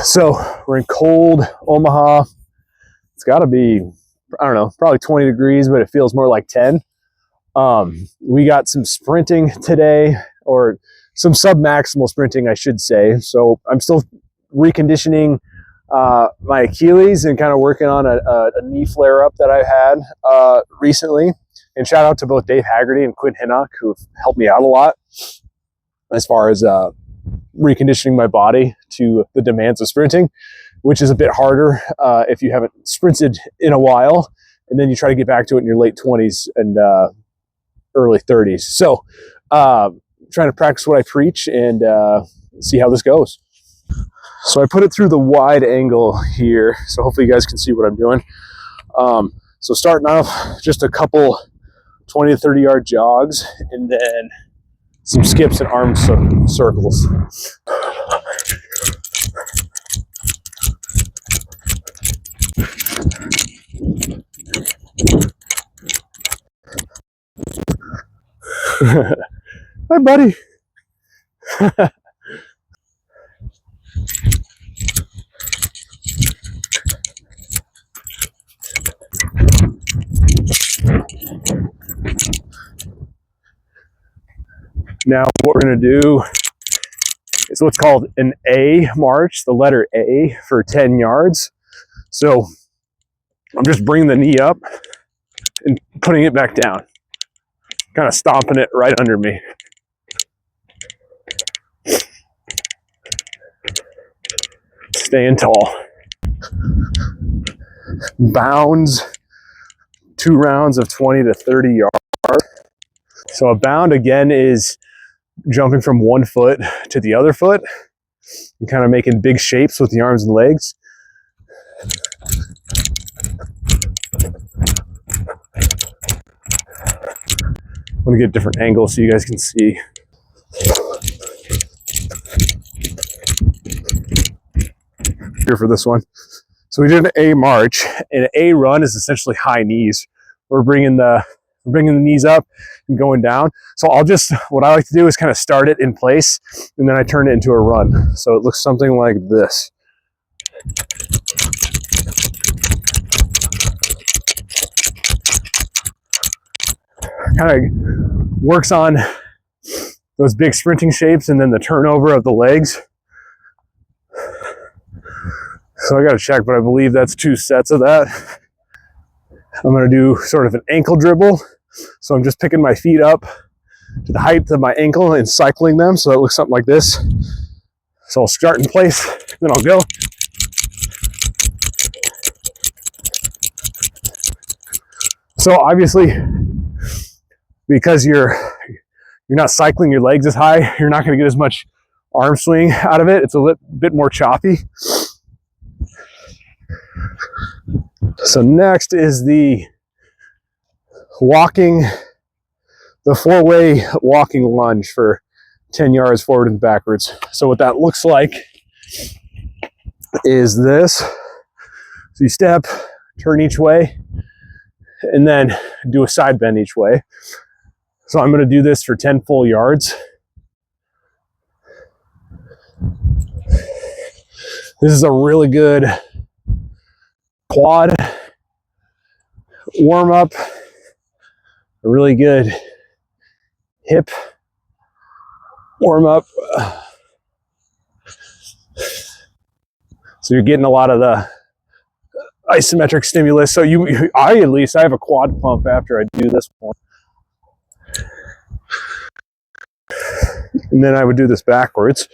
So we're in cold Omaha. It's got to be, I don't know, probably 20 degrees, but it feels more like 10. We got some sprinting today, or some sub-maximal sprinting, I should say. So I'm still reconditioning my Achilles and kind of working on a knee flare-up that I had recently. And shout out to both Dave Haggerty and Quinn Hinnock, who have helped me out a lot as far as reconditioning my body to the demands of sprinting, which is a bit harder if you haven't sprinted in a while, and then you try to get back to it in your late 20s and early 30s. So trying to practice what I preach and see how this goes. So I put it through the wide angle here, so hopefully you guys can see what I'm doing. So starting off, just a couple 20 to 30 yard jogs, and then some skips and arm circles. Hi, buddy. Now what we're going to do is what's called an A march, the letter A for 10 yards. So I'm just bringing the knee up and putting it back down, kind of stomping it right under me. Staying tall. Bounds, 2 rounds of 20 to 30 yards. So a bound again is jumping from one foot to the other foot and kind of making big shapes with the arms and legs. I'm going to get different angles so you guys can see. Here for this one. So we did an A march, and an A run is essentially high knees. We're bringing the knees up and going down. So what I like to do is kind of start it in place, and then I turn it into a run. So it looks something like this. Kind of works on those big sprinting shapes and then the turnover of the legs. So I got to check, but I believe that's 2 sets of that. I'm going to do sort of an ankle dribble. So I'm just picking my feet up to the height of my ankle and cycling them. So it looks something like this. So I'll start in place, then I'll go. So obviously, because you're not cycling your legs as high, you're not going to get as much arm swing out of it. It's a bit more choppy. So next is the 4-way walking lunge for 10 yards forward and backwards. So what that looks like is this. So you step, turn each way, and then do a side bend each way. So I'm going to do this for 10 full yards. This is a really good quad warm up, a really good hip warm up. So you're getting a lot of the isometric stimulus. So I have a quad pump after I do this one. And then I would do this backwards.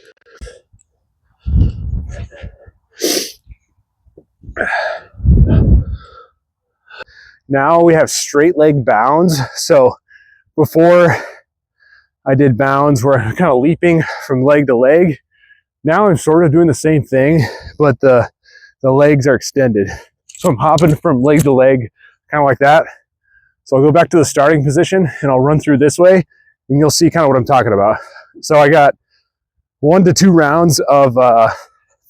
Now we have straight leg bounds. So before I did bounds where I'm kind of leaping from leg to leg. Now I'm sort of doing the same thing, but the legs are extended. So I'm hopping from leg to leg, kind of like that. So I'll go back to the starting position and I'll run through this way and you'll see kind of what I'm talking about. So I got 1 to 2 rounds of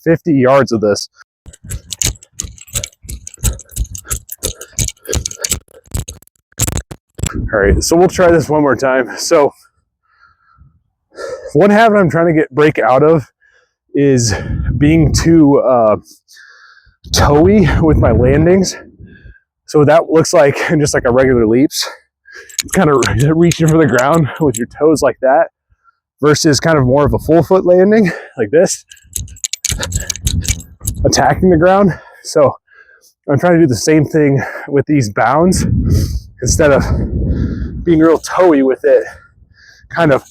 50 yards of this. All right, so we'll try this one more time. So one habit I'm trying to break out of is being too toey with my landings. So that looks like just like a regular leaps, kind of reaching for the ground with your toes like that, versus kind of more of a full foot landing like this, attacking the ground. So I'm trying to do the same thing with these bounds. Instead of being real toey with it, kind of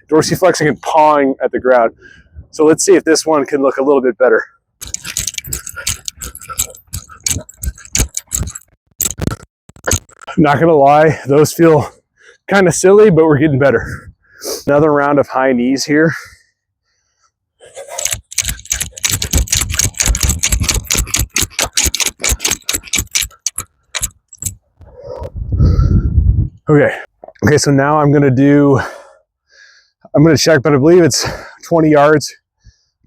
dorsiflexing and pawing at the ground. So let's see if this one can look a little bit better. Not gonna lie, those feel kind of silly, but we're getting better. Another round of high knees here. Okay, so now I'm gonna check, but I believe it's 20 yards,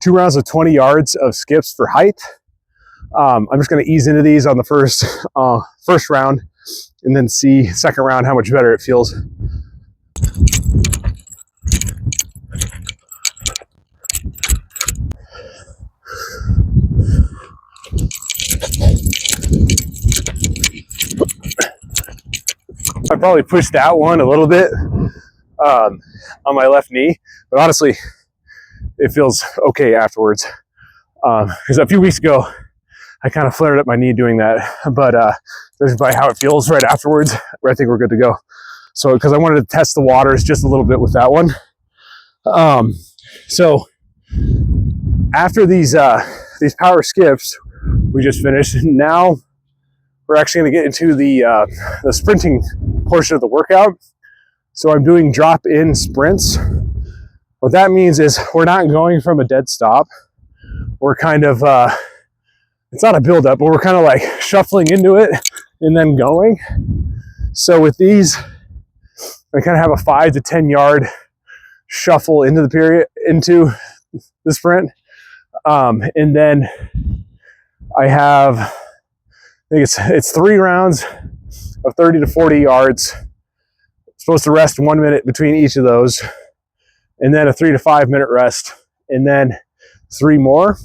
2 rounds of 20 yards of skips for height. I'm just gonna ease into these on the first round, and then see second round how much better it feels. I probably pushed that one a little bit on my left knee, but honestly, it feels okay afterwards. Because a few weeks ago, I kind of flared up my knee doing that, but judging by how it feels right afterwards, I think we're good to go. So, because I wanted to test the waters just a little bit with that one. So after these power skips we just finished, now we're actually going to get into the sprinting portion of the workout. So I'm doing drop-in sprints. What that means is we're not going from a dead stop. We're kind of, it's not a build-up, but we're kind of like shuffling into it and then going. So with these, I kind of have a 5 to 10 yard shuffle into the sprint. And then I have, I think it's 3 rounds of 30 to 40 yards. Supposed to rest 1 minute between each of those, and then a 3 to 5 minute rest, and then 3 more.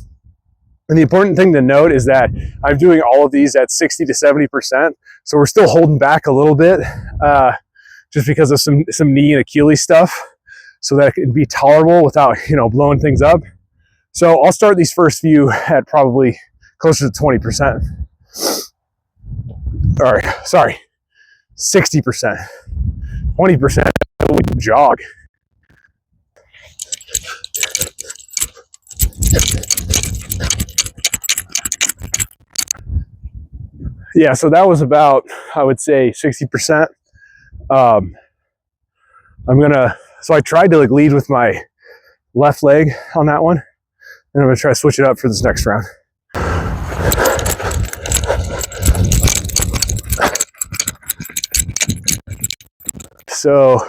And the important thing to note is that I'm doing all of these at 60 to 70%. So we're still holding back a little bit just because of some knee and Achilles stuff, so that it can be tolerable without, blowing things up. So I'll start these first few at probably closer to 20%. All right, sorry, 60%. 20% jog. Yeah, so that was about, I would say, 60%. So I tried to lead with my left leg on that one, and I'm gonna try to switch it up for this next round. So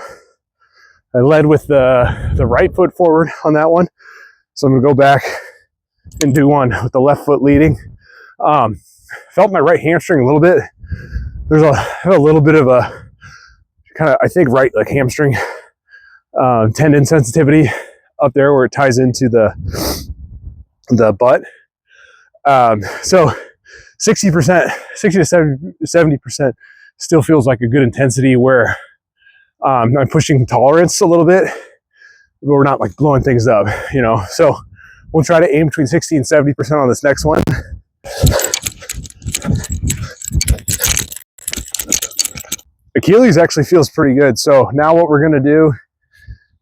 I led with the right foot forward on that one. So I'm gonna go back and do one with the left foot leading. Felt my right hamstring a little bit. There's a little bit of a kind of, I think, right hamstring tendon sensitivity up there where it ties into the butt. So 60%, 60 to 70% still feels like a good intensity where I'm pushing tolerance a little bit, but we're not blowing things up, So we'll try to aim between 60 and 70% on this next one. Achilles actually feels pretty good. So now what we're gonna do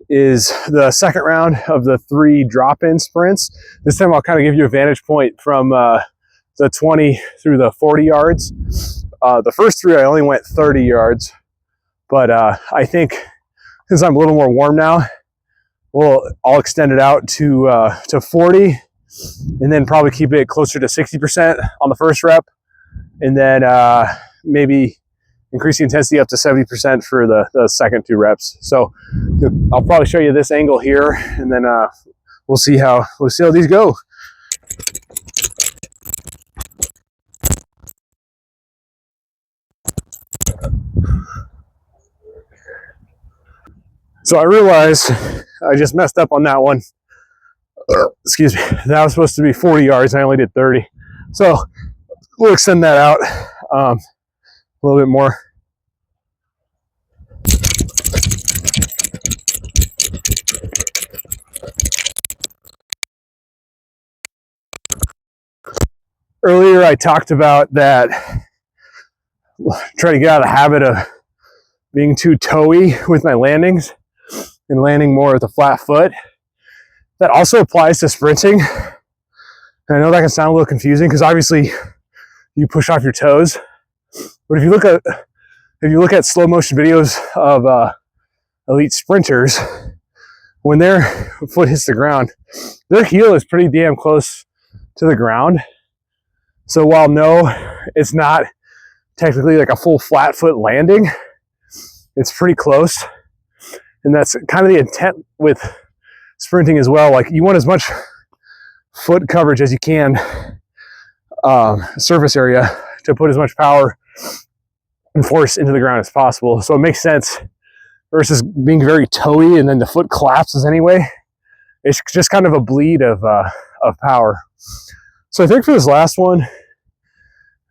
is the second round of the 3 drop-in sprints. This time I'll kind of give you a vantage point from the 20 through the 40 yards. The first 3 I only went 30 yards, but I think since I'm a little more warm now, I'll extend it out to 40, and then probably keep it closer to 60% on the first rep, and then maybe increase the intensity up to 70% for the second 2 reps. So I'll probably show you this angle here, and then we'll see how these go. So I realized I just messed up on that one. Excuse me. That was supposed to be 40 yards, and I only did 30. So we'll extend that out a little bit more. Earlier, I talked about that, try to get out of the habit of being too toey with my landings and landing more with a flat foot. That also applies to sprinting. And I know that can sound a little confusing because obviously you push off your toes, but if you look at slow motion videos of elite sprinters, when their foot hits the ground, their heel is pretty damn close to the ground. So while no, it's not technically like a full flat foot landing, it's pretty close. And that's kind of the intent with sprinting as well. Like you want as much foot coverage as you can, surface area, to put as much power and force into the ground as possible. So it makes sense versus being very toey and then the foot collapses anyway. It's just kind of a bleed of power. So I think for this last one,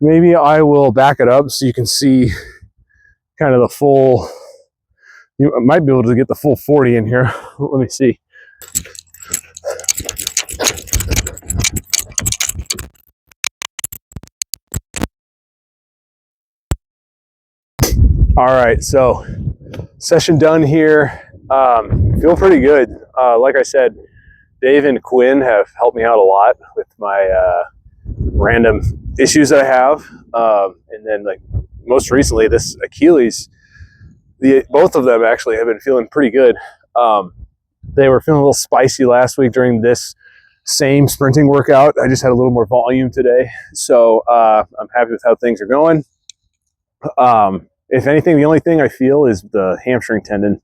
maybe I will back it up so you can see kind of the full, you might be able to get the full 40 in here. Let me see. All right, so session done here. Feel pretty good. Like I said, Dave and Quinn have helped me out a lot with my random issues that I have. And then like most recently, this Achilles, both of them actually have been feeling pretty good. They were feeling a little spicy last week during this same sprinting workout. I just had a little more volume today. So I'm happy with how things are going. If anything, the only thing I feel is the hamstring tendon.